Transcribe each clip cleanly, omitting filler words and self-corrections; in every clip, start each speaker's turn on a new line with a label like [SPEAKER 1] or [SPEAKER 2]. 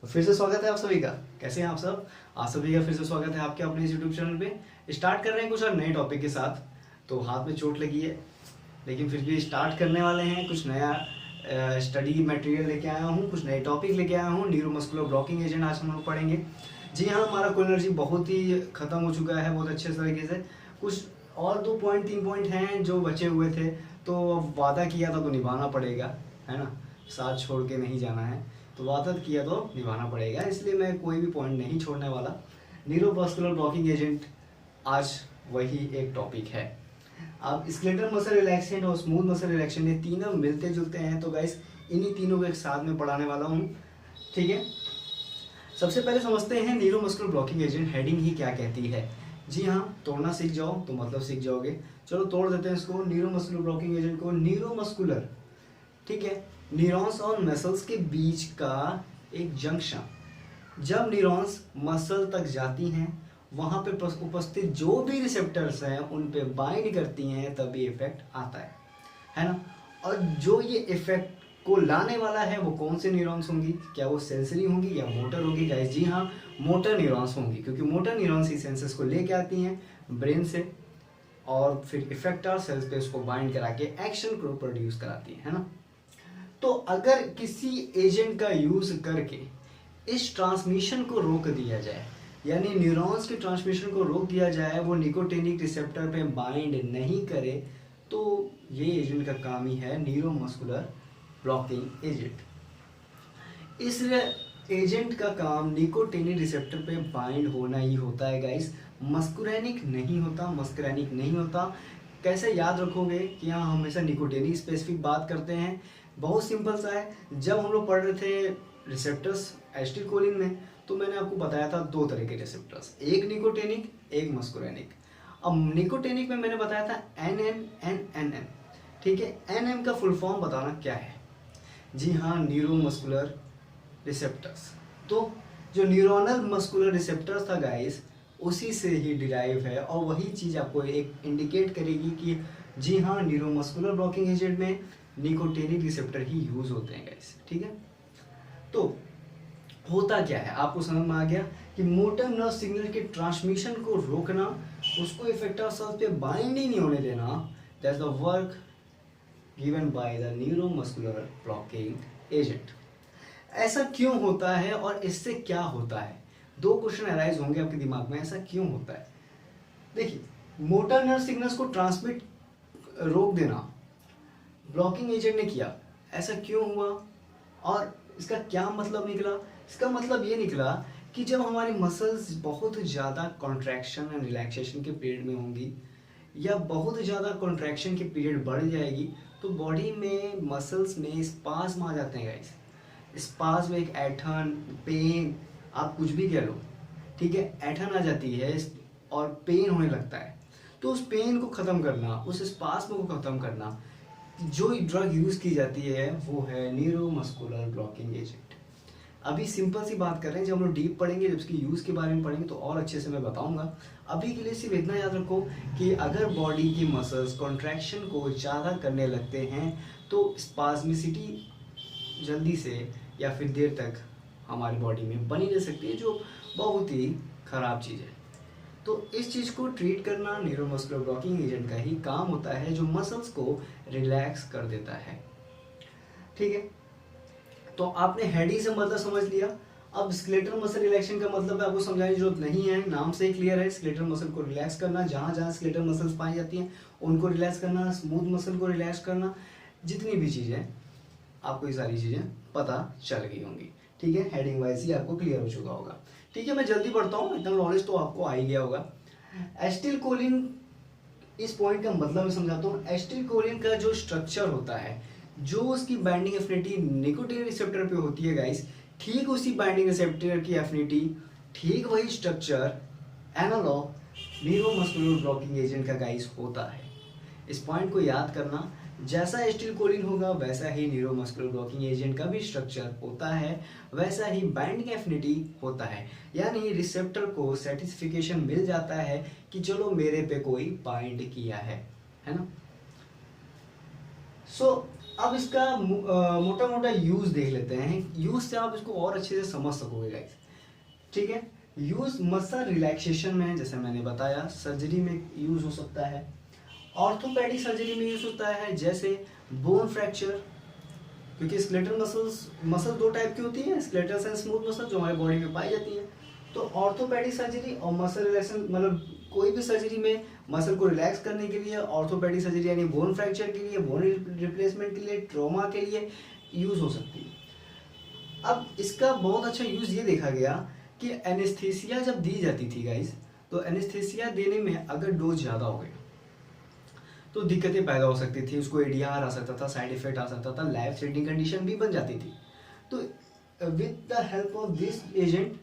[SPEAKER 1] तो फिर से स्वागत है आप सभी का। कैसे हैं आप सब? आप सभी का फिर से स्वागत है आपके अपने इस यूट्यूब चैनल पे। स्टार्ट कर रहे हैं कुछ और नए टॉपिक के साथ। तो हाथ में चोट लगी है लेकिन फिर भी स्टार्ट करने वाले हैं। कुछ नया स्टडी मटेरियल लेके आया हूँ, कुछ नए टॉपिक लेके आया हूँ। न्यूरोमस्कुलर ब्लॉकिंग एजेंट आज हम लोग पढ़ेंगे। जी हाँ, हमारा कोलिनर्जी बहुत ही खत्म हो चुका है बहुत अच्छे तरीके से। कुछ और 2 पॉइंट 3 पॉइंट हैं जो बचे हुए थे, तो अब वादा किया था तो निभाना पड़ेगा, है ना। साथ छोड़ के नहीं जाना है, तो वादा किया तो निभाना पड़ेगा, इसलिए मैं कोई भी पॉइंट नहीं छोड़ने वाला। न्यूरोमस्कुलर ब्लॉकिंग एजेंट आज वही एक टॉपिक है। अब स्केलेटल मसल रिलैक्सेंट और स्मूथ मसल रिलैक्सेंट ये तीनों मिलते जुलते हैं, तो गाइस इन्हीं तीनों को एक साथ में पढ़ाने वाला हूँ, ठीक है। सबसे पहले समझते हैं न्यूरोमस्कुलर ब्लॉकिंग एजेंट हेडिंग ही क्या कहती है। जी हाँ, तोड़ना सीख जाओ तो मतलब सीख जाओगे। चलो तोड़ देते हैं इसको, न्यूरोमस्कुलर ब्लॉकिंग एजेंट को। न्यूरोमस्कुलर, ठीक है, न्यूरॉन्स और मसल्स के बीच का एक जंक्शन। जब न्यूरॉन्स मसल तक जाती हैं, वहाँ पे उपस्थित जो भी रिसेप्टर्स हैं उन पे बाइंड करती हैं, तब ये इफेक्ट आता है ना। और जो ये इफेक्ट को लाने वाला है वो कौन से न्यूरॉन्स होंगी? क्या वो सेंसरी होंगी या मोटर होगी? गाइस जी हाँ, मोटर न्यूरॉन्स होंगी, क्योंकि मोटर न्यूरॉन्स ही सेंसर्स को लेके आती हैं ब्रेन से और फिर इफेक्टर सेल्स पे उसको बाइंड करा के एक्शन को प्रोड्यूस कराती है ना। तो अगर किसी एजेंट का यूज करके इस ट्रांसमिशन को रोक दिया जाए, यानी न्यूरॉन्स के ट्रांसमिशन को रोक दिया जाए, वो निकोटिनिक रिसेप्टर पे बाइंड नहीं करे, तो ये एजेंट का काम ही है न्यूरोमस्कुलर ब्लॉकिंग एजेंट। इस एजेंट का काम निकोटिनिक रिसेप्टर पे बाइंड होना ही होता है गाइस, मस्कुरैनिक नहीं होता, मस्कुरैनिक नहीं होता। कैसे याद रखोगे कि यहाँ हमेशा निकोटिनिक स्पेसिफिक बात करते हैं? बहुत सिंपल सा है। जब हम लोग पढ़ रहे थे रिसेप्टर्स एसिटिलकोलिन में, तो मैंने आपको बताया था 2 तरह के रिसेप्टर्स, एक निकोटिनिक एक मस्कुरैनिक। अब निकोटिनिक में मैंने बताया था NN, ठीक है। NM का फुल फॉर्म बताना क्या है? जी हाँ, न्यूरोमस्कुलर रिसेप्टर्स। तो जो न्यूरोनल मस्कुलर रिसेप्टर्स था गाइस, उसी से ही डिराइव है, और वही चीज़ आपको एक इंडिकेट करेगी कि जी हाँ, न्यूरोमस्कुलर ब्लॉकिंग एजेंट में निकोटिनिक रिसेप्टर ही यूज होते हैं गाइस, ठीक है। तो होता क्या है आपको समझ में आ गया कि मोटर नर्व सिग्नल के ट्रांसमिशन को रोकना, उसको इफेक्टर सेल्स पे बाइंड ही नहीं होने देना, that's the work given by the neuromuscular blocking agent. ऐसा क्यों होता है और इससे क्या होता है? 2 क्वेश्चन अराइज होंगे आपके दिमाग में, ऐसा क्यों होता है। देखिए, मोटर नर्व सिग्नल्स को ट्रांसमिट रोक देना ब्लॉकिंग एजेंट ने किया, ऐसा क्यों हुआ और इसका क्या मतलब निकला? इसका मतलब ये निकला कि जब हमारी मसल्स बहुत ज़्यादा कॉन्ट्रैक्शन एंड रिलैक्सेशन के पीरियड में होंगी, या बहुत ज़्यादा कॉन्ट्रैक्शन की पीरियड बढ़ जाएगी, तो बॉडी में मसल्स में स्पाज्म आ जाते हैं गाइस। स्पाज्म एक ऐठन, पेन, आप कुछ भी कह लो, ठीक है, ऐठन आ जाती है और पेन होने लगता है। तो उस पेन को ख़त्म करना, उस स्पाज्म को ख़त्म करना, जो ड्रग यूज़ की जाती है वो है न्यूरोमस्कुलर ब्लॉकिंग एजेंट। अभी सिंपल सी बात कर रहे हैं, जब हम लोग डीप पढ़ेंगे, जब इसकी यूज़ के बारे में पढ़ेंगे तो और अच्छे से मैं बताऊंगा। अभी के लिए सिर्फ इतना याद रखो कि अगर बॉडी की मसल्स कॉन्ट्रैक्शन को ज़्यादा करने लगते हैं, तो स्पाज्मिसिटी जल्दी से या फिर देर तक हमारी बॉडी में बनी रह सकती है, जो बहुत ही ख़राब चीज़ है। तो इस चीज़ को ट्रीट करना न्यूरोमस्कुलर ब्लॉकिंग एजेंट का ही काम होता है, जो मसल्स को रिलैक्स कर देता है, ठीक है। तो आपने हेडिंग से मतलब समझ लिया। अब स्केलेटल मसल रिलैक्सेशन का मतलब आपको समझाने की जरूरत नहीं है, नाम से ही क्लियर है। स्केलेटल मसल को रिलैक्स करना, जहाँ जहाँ स्केलेटल मसल्स पाई जाती हैं उनको रिलैक्स करना, स्मूथ मसल को रिलैक्स करना, जितनी भी चीज़ें आपको ये सारी चीज़ें पता चल गई होंगी, ठीक है। हेडिंग वाइज ही आपको क्लियर हो चुका होगा, ठीक है। मैं जल्दी पढ़ता हूँ, इतना नॉलेज तो आपको आ ही गया होगा। एसिटिलकोलिन, इस पॉइंट का मतलब मैं समझाता हूँ। एसिटिलकोलिन का जो स्ट्रक्चर होता है, जो उसकी बाइंडिंग एफिनिटी निकोटिनिक रिसेप्टर पे होती है गाइस, ठीक उसी बाइंडिंग रिसेप्टर की एफिनिटी, ठीक वही structure analogue neuromuscular blocking agent का गाइस होता है। इस पॉइंट को याद करना, जैसा एसिटिलकोलिन होगा वैसा ही न्यूरोमस्कुलर ब्लॉकिंग एजेंट का भी स्ट्रक्चर होता है, वैसा ही बाइंडिंग एफिनिटी होता है। यानी रिसेप्टर को सेटिस्फिकेशन मिल जाता है कि चलो मेरे पे कोई बाइंड किया है ना। सो अब इसका मोटा मोटा यूज देख लेते हैं, यूज से आप इसको और अच्छे से समझ सकोगे गाइस। ठीक है, यूज मसल रिलैक्सेशन में जैसे मैंने बताया, सर्जरी में यूज हो सकता है, ऑर्थोपेडिक सर्जरी में यूज होता है, जैसे बोन फ्रैक्चर, क्योंकि स्केलेटल मसल दो टाइप की होती है, स्केलेटल एंड स्मूथ मसल जो हमारे बॉडी में पाई जाती है। तो ऑर्थोपेडिक सर्जरी और मसल रिलैक्सेशन मतलब कोई भी सर्जरी में मसल को रिलैक्स करने के लिए, ऑर्थोपेडिक सर्जरी यानी बोन फ्रैक्चर के लिए, बोन रिप्लेसमेंट के लिए, ट्रॉमा के लिए यूज हो सकती है। अब इसका बहुत अच्छा यूज ये देखा गया कि एनेस्थीसिया जब दी जाती थी गाइस, तो एनेस्थीसिया देने में अगर डोज ज़्यादा हो गया तो दिक्कतें पैदा हो सकती थी, उसको एडीआर आ सकता था, साइड इफेक्ट आ सकता था, लाइफ थ्रेटनिंग कंडीशन भी बन जाती थी। तो with the help of this agent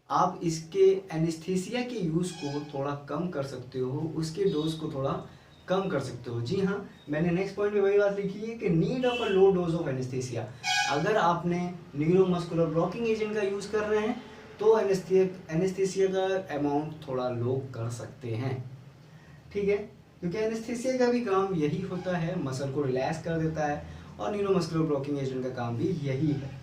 [SPEAKER 1] आप इसके एनेस्थीसिया के यूज़ को थोड़ा कम कर सकते हो, उसके डोज को थोड़ा कम कर सकते हो। जी हाँ, मैंने नेक्स्ट पॉइंट में वही बात लिखी है कि need of a low dose of anaesthesia. अगर आपने न्यूरोमस्कुलर ब्लॉकिंग एजेंट का यूज़ कर रहे हैं तो एनेस्थीसिया का अमाउंट थोड़ा लो कर सकते हैं। ठीक है, क्योंकि एनेस्थीसिया का भी काम यही होता है, मसल को रिलैक्स कर देता है, और न्यूरोमस्कुलर ब्लॉकिंग एजेंट का काम भी यही है।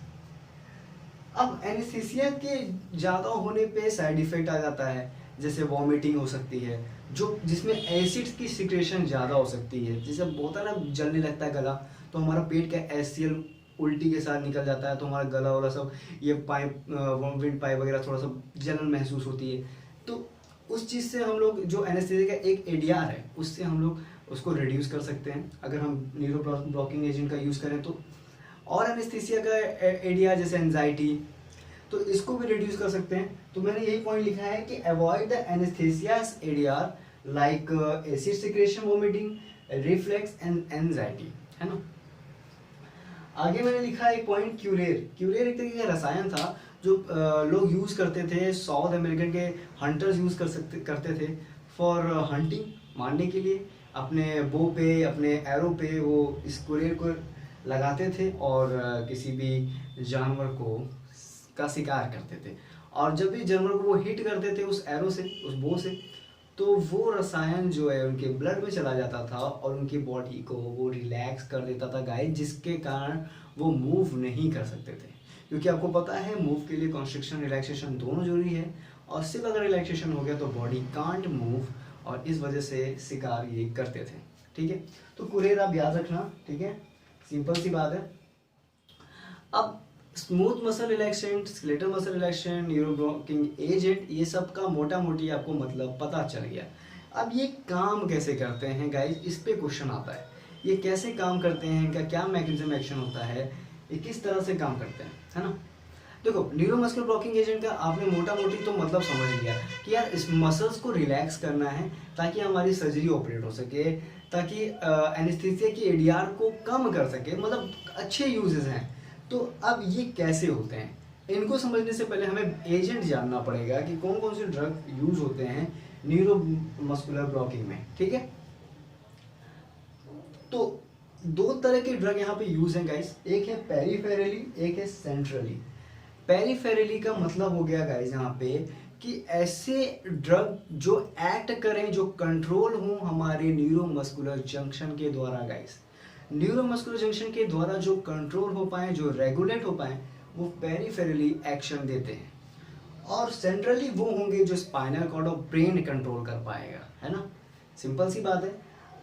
[SPEAKER 1] अब एनेस्थीसिया के ज़्यादा होने पे साइड इफेक्ट आ जाता है, जैसे वॉमिटिंग हो सकती है, जो जिसमें एसिड्स की सिक्रेशन ज़्यादा हो सकती है, जैसे होता है ना जलने लगता है गला, तो हमारा पेट का एचसीएल उल्टी के साथ निकल जाता है, तो हमारा गला वाला सब ये पाइप विंड पाइप वगैरह थोड़ा सा जलन महसूस होती है। तो उस चीज़ से हम लोग जो एनेस्थीसिया का एक एडीआर है उससे हम लोग उसको रिड्यूस कर सकते हैं अगर हम न्यूरो ब्लॉकिंग एजेंट का यूज़ करें तो। और एनेस्थीसिया का एडीआर जैसे एंजाइटी, तो इसको भी रिड्यूस कर सकते हैं। तो मैंने यही पॉइंट लिखा है कि avoid the anaesthesias ADR like acid secretion, vomiting, reflex and anxiety, है ना। आगे मैंने लिखा है एक पॉइंट क्यूरेर। क्यूरेर एक तरीके का रसायन था जो लोग यूज करते थे, साउथ अमेरिकन के हंटर्स यूज करते थे फॉर हंटिंग, मारने के लिए। अपने बो पे, अपने एरो पे वो इस क्यूरेर को लगाते थे और किसी भी जानवर को का शिकार करते थे। और जब भी जानवर को वो हिट करते थे उस एरो से, उस बो से, तो वो रसायन जो है उनके ब्लड में चला जाता था और उनकी बॉडी को वो रिलैक्स कर देता था गाइस, जिसके कारण वो मूव नहीं कर सकते थे। क्योंकि आपको पता है मूव के लिए कॉन्स्ट्रिक्शन रिलैक्सेशन दोनों जरूरी है, और सिर्फ अगर रिलैक्सेशन हो गया तो बॉडी कांट मूव, और इस वजह से शिकार ये करते थे। ठीक है, तो कुरेर आप याद रखना। ठीक है, सिंपल सी बात है। अब smooth muscle relaxant, skeletal muscle relaxant, neuro blocking agent, ये सब का मोटा मोटी आपको मतलब पता चल गया। अब ये काम कैसे करते हैं गाइस, इस पे क्वेश्चन आता है। ये कैसे काम करते हैं, इनका क्या मैकेनिज्म एक्शन होता है, ये किस तरह से काम करते हैं, है ना। देखो, न्यूरोमस्कुलर ब्लॉकिंग एजेंट का आपने मोटा मोटी तो मतलब समझ लिया कि यार इस मसल्स को रिलैक्स करना है ताकि हमारी सर्जरी ऑपरेट हो सके, ताकि एनेस्थीसिया की एडीआर को कम कर सके, मतलब अच्छे यूजेस हैं। तो अब ये कैसे होते हैं, इनको समझने से पहले हमें एजेंट जानना पड़ेगा कि कौन कौन से ड्रग यूज होते हैं न्यूरोमस्कुलर ब्लॉकिंग में। ठीक है, तो दो तरह के ड्रग यहाँ पे यूज हैं गाइस, एक है पेरिफेरली, एक है सेंट्रली। पेरिफेरली का मतलब हो गया गाइस यहाँ पे कि ऐसे ड्रग जो एक्ट करें, जो कंट्रोल हो हमारे न्यूरोमस्कुलर जंक्शन के द्वारा गाइस। न्यूरोमस्कुलर जंक्शन के द्वारा जो कंट्रोल हो पाए, जो रेगुलेट हो पाए, वो पेरिफेरली एक्शन देते हैं। और सेंट्रली वो होंगे जो स्पाइनल कॉर्ड और ब्रेन कंट्रोल कर पाएगा, है ना। सिंपल सी बात है।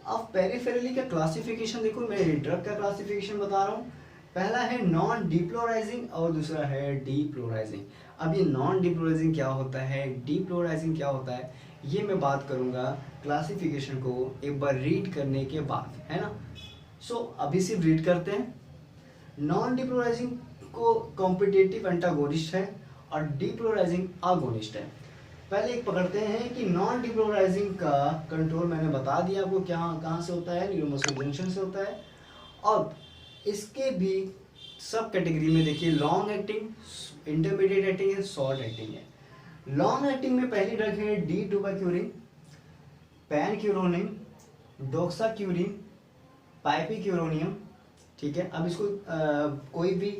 [SPEAKER 1] अब पेरिफेरली का क्लासिफिकेशन देखो, मैं ड्रग का क्लासिफिकेशन बता रहा हूँ। पहला है नॉन डिप्लोराइजिंग और दूसरा है डीप्लोराइजिंग। अब ये नॉन डिप्लोराइजिंग क्या होता है, डीप्लोराइजिंग क्या होता है, ये मैं बात करूंगा क्लासिफिकेशन को एक बार रीड करने के बाद, है ना। सो अभी सिर्फ रीड करते हैं। नॉन डिप्लोराइजिंग को कॉम्पिटिटिव एंटागोनिस्ट है और डीप्लोराइजिंग आगोनिस्ट है। पहले एक पकड़ते हैं कि नॉन डिप्लोराइजिंग का कंट्रोल मैंने बता दिया आपको क्या कहाँ से होता है, न्यूरोमस्कुलर जंक्शन से होता है। और इसके भी सब कैटेगरी में देखिए, लॉन्ग एक्टिंग, इंटरमीडिएट एक्टिंग है, शॉर्ट एक्टिंग है। लॉन्ग एक्टिंग में पहली ड्रग है डी टूबाक्यूरिन, पैनक्यूरोनिन, डोक्साक्यूरिन, पाइपिक्यूरोनियम। ठीक है, अब इसको कोई भी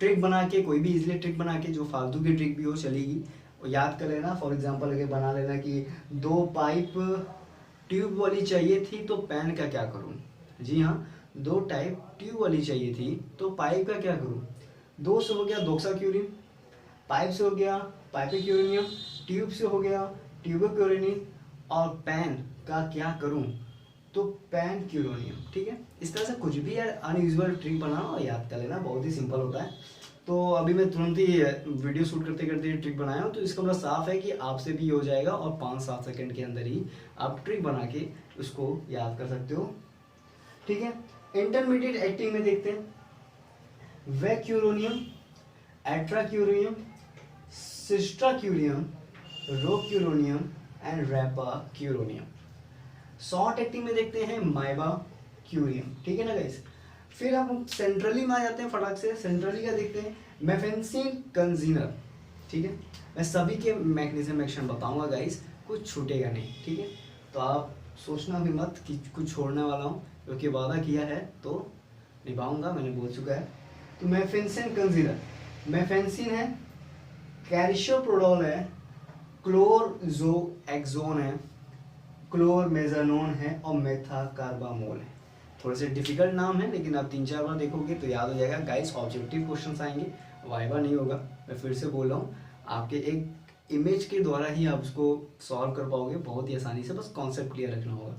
[SPEAKER 1] ट्रिक बना के, कोई भी इजिली ट्रिक बना के, जो फालतू की ट्रिक भी हो चलेगी, याद कर लेना। फॉर एग्जांपल अगर बना लेना कि 2 पाइप ट्यूब वाली चाहिए थी तो पैन का क्या करूं। जी हाँ, दो टाइप ट्यूब वाली चाहिए थी, तो पाइप का क्या करूँ? दो से हो गया डोक्साक्यूरिन, पाइप से हो गया पाइपेक्यूरिनियम, ट्यूब से हो गया ट्यूबोक्यूरिनिन, और पैन का क्या करूं? तो पैन क्यूरोनियम। ठीक है, इस तरह से कुछ भी यार अनयूजुअल ट्रिक बनाना और याद कर लेना, बहुत ही सिंपल होता है। तो अभी मैं तुरंत ही वीडियो शूट करते करते ट्रिक बनाया हूँ, तो इसका मतलब साफ है कि आपसे भी हो जाएगा और 5-7 सेकंड के अंदर ही आप ट्रिक बना के उसको याद कर सकते हो। ठीक है, इंटरमीडिएट एक्टिंग में देखते हैं वैक्यूरोनियम, एट्राक्यूरियम, सिस्ट्राक्यूरियम, रोक्यूरोनियम एंड रैपाक्यूरोनियम। शॉर्ट एक्टिंग में देखते हैं माइबा क्यूरियम। ठीक है ना गाइस। फिर हम सेंट्रली में आ जाते हैं फटाक से। सेंट्रली का देखते हैं मेफेंसिन कंजीनर। ठीक है, मैं सभी के मैकेनिज्म एक्शन बताऊंगा गाइस, कुछ छूटेगा नहीं। ठीक है, तो आप सोचना भी मत कि कुछ छोड़ने वाला हूँ, क्योंकि वादा किया है तो निभाऊंगा, मैंने बोल चुका है। तो मेफेंसिन कंजीनर, मेफेंसिन है, कैल्शियोप्रोडोल है, क्लोरजोएक्सोन है, क्लोरमेजानोन है और मेथाकार्बामोल है। थोड़े से डिफिकल्ट नाम है, लेकिन आप 3-4 बार देखोगे तो याद हो जाएगा गाइस। ऑब्जेक्टिव क्वेश्चंस आएंगे, वाइवा नहीं होगा। मैं फिर से बोल रहा हूँ, आपके एक इमेज के द्वारा ही आप उसको सॉल्व कर पाओगे बहुत ही आसानी से, बस कॉन्सेप्ट क्लियर रखना होगा।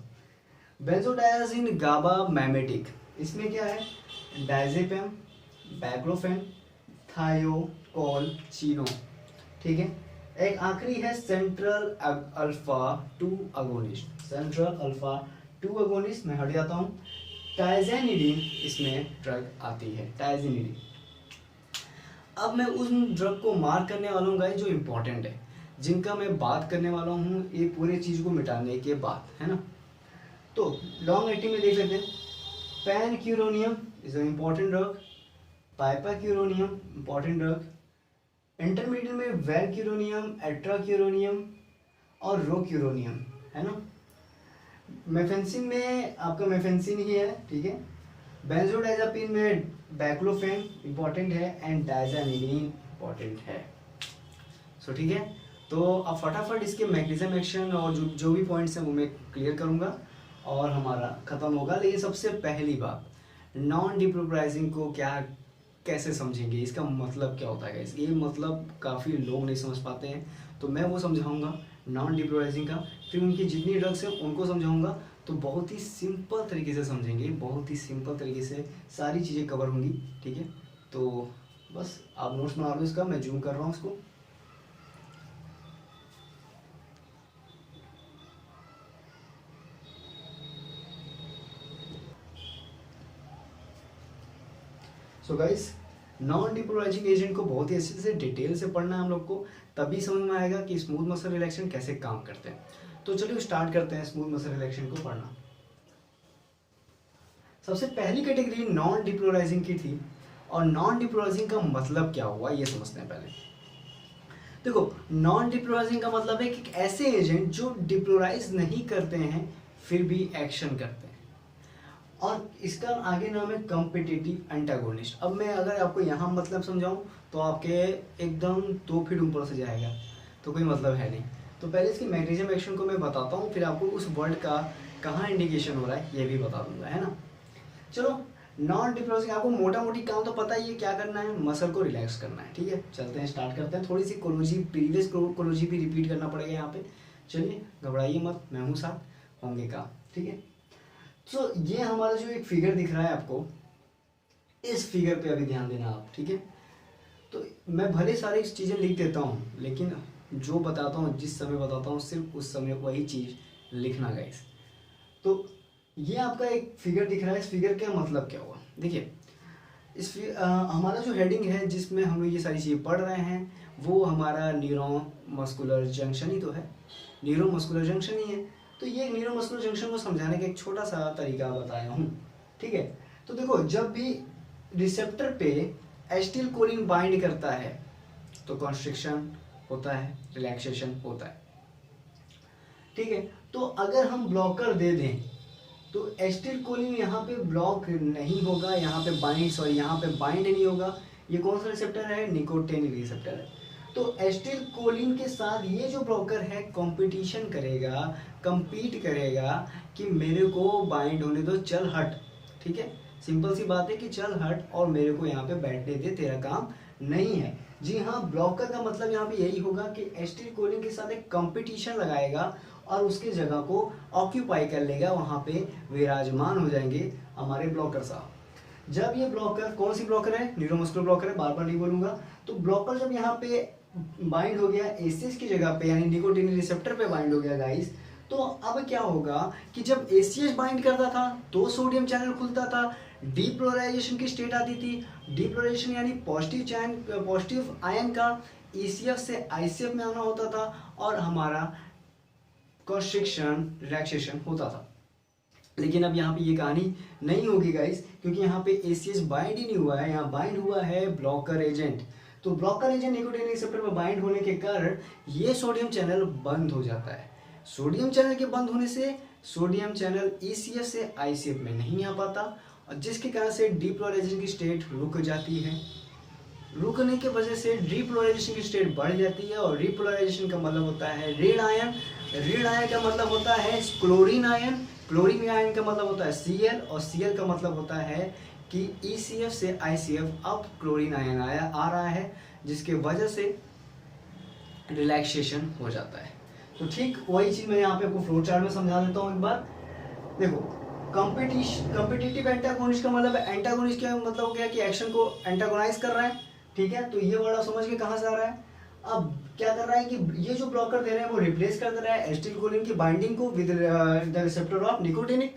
[SPEAKER 1] बेंजोडायाजिन गाबा मैमेटिक, इसमें क्या है? डायजेपम, बैक्लोफेन, थायोकोलचिनो। ठीक है, एक आखिरी है central alpha 2 agonist. Central alpha 2 agonist में हट जाता हूँ। टाइजेनिडीन इसमें ड्रग आती है, टाइजेनिडीन। अब मैं उन ड्रग को मार्क करने वाला हूँ गाइस जो इंपॉर्टेंट है, जिनका मैं बात करने वाला हूँ ये पूरे चीज को मिटाने के बाद, है ना। तो लॉन्ग एक्टिंग में देख लेते हैं pancuronium is a important drug, pipecuronium important drug, intermediate में वैलक्यूरोनियम, एट्राक्यूरोनियम और रोक्यूरोनियम, है ना। मेफेंसिन में आपका मेफेंसिन ही है। ठीक है, बेंजोडाइजापिन में बैक्लोफेन इंपॉर्टेंट है एंड डायजानिडीन इंपॉर्टेंट है। सो ठीक है, तो अब फटाफट इसके मैकेनिज्म एक्शन और जो भी पॉइंट्स हैं वो मैं क्लियर करूंगा और हमारा खत्म होगा। लेकिन सबसे पहली बात, नॉन डिप्रोप्राइजिंग को क्या कैसे समझेंगे, इसका मतलब क्या होता है। ये मतलब काफ़ी लोग नहीं समझ पाते हैं, तो मैं वो समझाऊंगा नॉन डिप्रोप्राइजिंग का। फिर उनकी जितनी ड्रग्स हैं उनको समझाऊंगा, तो बहुत ही सिंपल तरीके से समझेंगे, बहुत ही सिंपल तरीके से सारी चीज़ें कवर होंगी। ठीक है, तो बस आप नोट्स बना लो इसका, मैं जूम कर रहा हूँ इसको। So guys, non depolarising agent को बहुत ही अच्छे से डिटेल से पढ़ना है हम लोग को, तभी समझ में आएगा कि स्मूथ मसल रिलैक्सेशन कैसे काम करते हैं। तो चलिए स्टार्ट करते हैं स्मूथ मसल रिलैक्सेशन को पढ़ना। सबसे पहली कैटेगरी नॉन डिपोलराइजिंग की थी, और नॉन डिपोलराइजिंग का मतलब क्या हुआ ये समझते हैं पहले। देखो, नॉन डिपोलराइजिंग का मतलब है कि ऐसे एजेंट जो डिपोलराइज नहीं करते हैं फिर भी एक्शन करते हैं, और इसका आगे नाम है कॉम्पिटिटिव एंटागोनिस्ट। अब मैं अगर आपको यहाँ मतलब समझाऊं तो आपके एकदम 2 फीट ऊपर से जाएगा, तो कोई मतलब है नहीं। तो पहले इसकी मैकेनिज्म एक्शन को मैं बताता हूँ, फिर आपको उस वर्ड का कहाँ इंडिकेशन हो रहा है ये भी बता दूंगा, है ना। चलो, नॉन डिप्रोसिंग आपको मोटा मोटी काम तो पता ही है क्या करना है, मसल को रिलैक्स करना है। ठीक है, चलते हैं स्टार्ट करते हैं। थोड़ी सी कोलोजी, प्रीवियस कोलोजी भी रिपीट करना पड़ेगा यहाँ पे। चलिए घबराइए मत, मैं हूँ साथ, होंगे काम। ठीक है, तो ये हमारा जो एक फिगर दिख रहा है आपको, इस फिगर पे अभी ध्यान देना आप। ठीक है, तो मैं भले सारी चीज़ें लिख देता हूँ, लेकिन जो बताता हूँ, जिस समय बताता हूँ, सिर्फ उस समय वही चीज़ लिखना गाइस। तो ये आपका एक फिगर दिख रहा है, इस फिगर का मतलब क्या हुआ देखिए। हमारा जो हेडिंग है जिसमें हम लोग ये सारी चीज़ें पढ़ रहे हैं, वो हमारा न्यूरो मस्कुलर जंक्शन ही तो है, न्यूरो मस्कुलर जंक्शन ही है। तो ये न्यूरो मस्कुलर जंक्शन को समझाने का एक छोटा सा तरीका बताया हूँ। ठीक है, तो देखो, जब भी रिसेप्टर पे एसिटिल कोलिन बाइंड करता है तो कॉन्स्ट्रिक्शन होता है, रिलैक्सेशन होता है। ठीक है, तो अगर हम ब्लॉकर दे दें तो एसिटिल कोलिन यहाँ पे ब्लॉक नहीं होगा, यहाँ पे बाइंड नहीं होगा। ये कौन सा रिसेप्टर है? निकोटिनिक रिसेप्टर है। तो एसिटिल कोलिन के साथ ये जो ब्लॉकर है कंपटीशन करेगा, compete करेगा कि मेरे को बाइंड होने दो, चल हट। ठीक है, सिंपल सी बात है कि चल हट और मेरे को यहाँ पे बैठने दे, तेरा काम नहीं है। जी हाँ, ब्लॉकर का मतलब यहाँ पे यही होगा कि एसिटिल कोलिन के साथ एक कंपटीशन लगाएगा और उसकी जगह को ऑक्यूपाई कर लेगा, वहाँ पे विराजमान हो जाएंगे हमारे ब्लॉकर साहब। जब ये ब्लॉकर, कौन सी ब्लॉकर है, न्यूरोमस्कुलर ब्लॉकर है, बार बार नहीं बोलूंगा। तो ब्लॉकर जब यहाँ पे बाइंड हो गया एसीएस की जगह पे, यानी निकोटीन रिसेप्टर पे बाइंड हो गया गाइस, तो अब क्या होगा कि जब एसीएस बाइंड करता था तो सोडियम चैनल खुलता था, डीपोलराइजेशन की स्टेट आती थी। डीपोलराइजेशन यानी पॉजिटिव आयन का ईसीएफ से आईसीएफ में आना होता था और हमारा कंस्ट्रिक्शन रिलैक्सेशन होता था। लेकिन अब यहाँ पे ये कहानी नहीं होगी गाइस, क्योंकि यहाँ पे एसीएस बाइंड ही नहीं हुआ है, यहाँ बाइंड हुआ है ब्लॉकर एजेंट। तो ब्लॉकर एजेंट निकोटीन रिसेप्टर पर बाइंड होने के कारण ये सोडियम चैनल बंद हो जाता है। सोडियम चैनल के बंद होने से सोडियम चैनल ईसीएफ से आईसीएफ में नहीं आ पाता और जिसके कारण से डीपोलराइजेशन की स्टेट रुक जाती है। रुकने की वजह से डीपोलराइजेशन की स्टेट बढ़ जाती है और डीपोलराइजेशन का मतलब होता है ऋण आयन, ऋण आयन का मतलब होता है क्लोरीन आयन, क्लोरीन आयन का मतलब होता है Cl और Cl का मतलब होता है कि ECF से ICF अब क्लोरीन आयन आ रहा है, जिसके वजह से रिलैक्सेशन हो जाता है। तो ठीक वही चीज मैं यहाँ पे आपको फ्लो चार्ट में समझा देता हूँ एक बार। देखो, कॉम्पिटिटिव एंटागोनिस्ट का मतलब है, एंटागोनिस्ट का मतलब हो गया कि एक्शन को एंटागोनाइज कर रहा है, ठीक है। तो ये वाला समझ के कहाँ से आ रहा है, अब क्या कर रहा है कि ये जो ब्लॉकर दे रहे हैं वो रिप्लेस कर दे रहा है एसिटिल कोलिन की बाइंडिंग को with the receptor of nicotinic,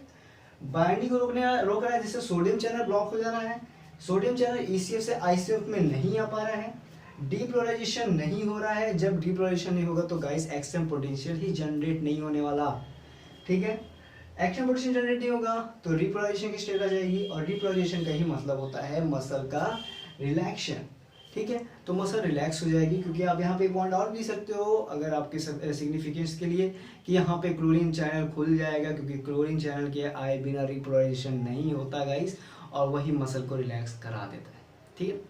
[SPEAKER 1] binding को रोक रहा है, जिससे सोडियम चैनल ब्लॉक हो जा रहा है। सोडियम चैनल ईसीएफ से आईसीएफ में नहीं आ पा रहा है, डीपोलराइजेशन नहीं हो रहा है। जब डीपोलराइजेशन नहीं होगा तो गाइस एक्शन पोटेंशियल ही जनरेट नहीं होने वाला, ठीक है। एक्शन पोटेंशियल जनरेट नहीं होगा तो रिपोलराइजेशन की स्टेट आ जाएगी और रिपोलराइजेशन का ही मतलब होता है मसल का रिलैक्शन, ठीक है। तो मसल रिलैक्स हो जाएगी, क्योंकि आप यहाँ पे पॉइंट और भी सकते हो अगर आपके सिग्निफिकेंस के लिए कि यहाँ पे क्लोरीन चैनल खुल जाएगा, क्योंकि क्लोरीन चैनल के आए बिना रिपोलराइजेशन नहीं होता गाइस, और वही मसल को रिलैक्स करा देता है, ठीक है।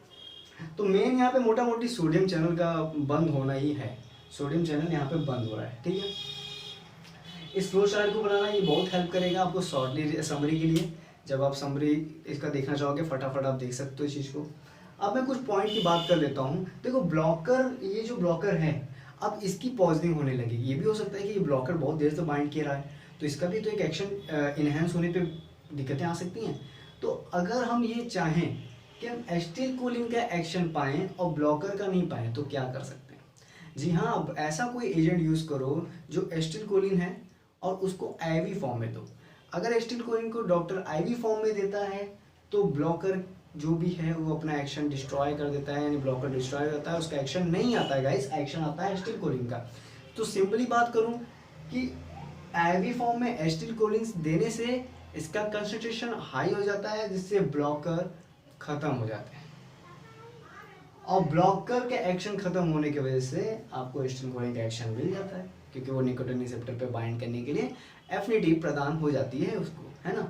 [SPEAKER 1] तो मेन यहाँ पे मोटा मोटी सोडियम चैनल का बंद होना ही है, सोडियम चैनल यहाँ पे बंद हो रहा है, ठीक है। इस फ्लो चार्ट को बनाना ये बहुत हेल्प करेगा आपको शॉर्टली समरी के लिए। जब आप समरी इसका देखना चाहोगे फटाफट आप देख सकते हो इस चीज़ को। अब मैं कुछ पॉइंट की बात कर लेता हूँ। देखो ब्लॉकर, ये जो ब्लॉकर है अब इसकी पॉजिटिव होने लगी, ये भी हो सकता है कि ये ब्लॉकर बहुत देर से बाइंड किया रहा है, तो इसका भी तो एक एक्शन इनहेंस होने पे दिक्कतें आ सकती हैं। तो अगर हम ये चाहें कि हम एसिटिल कोलिन का एक्शन पाएँ और ब्लॉकर का नहीं पाएँ तो क्या कर सकते हैं? जी हाँ, अब ऐसा कोई एजेंट यूज़ करो जो एसिटिल कोलिन है और उसको आईवी फॉर्म में दो। अगर एसिटिल कोलिन को डॉक्टर आईवी फॉर्म में देता है तो ब्लॉकर जो भी है वो अपना एक्शन डिस्ट्रॉय कर देता है, यानी ब्लॉकर डिस्ट्रॉय करता है, उसका एक्शन नहीं आता है गाइस, एक्शन आता है एसिटिल कोलिन का। तो सिंपली बात करूं कि आईवी फॉर्म में एसिटिल कोलिन देने से इसका कंसंट्रेशन हाई हो जाता है, जिससे ब्लॉकर खत्म हो जाते हैं और ब्लॉकर के एक्शन खत्म होने की वजह से आपको एसिटिल कोलिन का एक्शन मिल जाता है, क्योंकि वो निकोटीन रिसेप्टर पे बाइंड करने के लिए एफिनिटी प्रदान हो जाती है उसको, है ना।